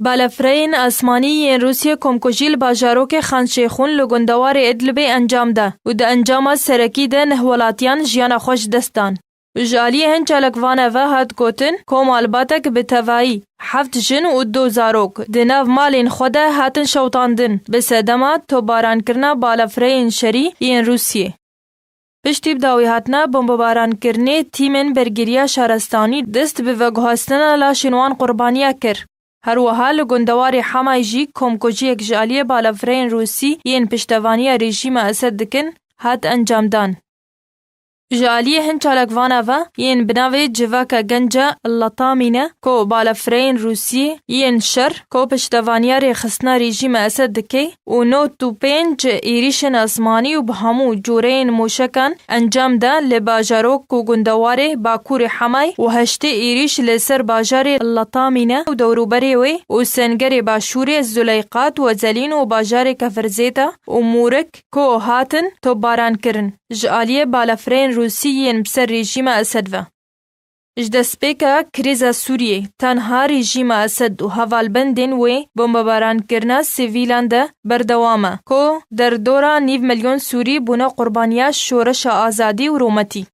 بالافرین اسمانی ین روسیه کمکوژیل باجاروک خان شیخون لگندوار ادلب انجام ده و ده انجام سرکی ده نهولاتیان جیان خوش دستان. جالی هنچالک وانه و هد گوتن کوم الباتک به توایی 7 جن و 2 زاروک ده ناو مالین خوده هاتن شوتاندن به سدما تو باران کرنا بالافرین شری ین روسیه. پشتی بداوی هاتنا بمباران کرنه تیمن برگریا شهرستانی دست به وگهاستنا لاشنوان قربانیا کر. هر وها لگندوار حمای جی کمکوژی یک جالی بالافرین روسی ین پشتوانی رژیم اسد دکن هات انجام دان. جالی هنچالک وانا و ین بناوی جواکا گنجا اللطامینه کو بالافرین روسی ین شر کو پشتوانیار خسنا رژیم اسد دکی و نو تو 5 ایریشن اسمانی و بهمو جورین موشکان انجام ده لباجاروک کو گندواره باکور حمای و 8 ایریش لسر باجار اللطامینه و دوروبری وی و سنگر باشور زلیقات و زلین و باجار کفرزیتا و مورک کو هاتن تو باران کرن. جالی بالافرین روسی ین بسر رژیم اسد و. اجدسپیکا کریزا سوریه تنها رژیم اسد و حوالبندین و بمباران کرنا سیویلان ده بردوامه کو در دورا 9 میلیون سوری بونا قربانیا شورش آزادی و رومتی.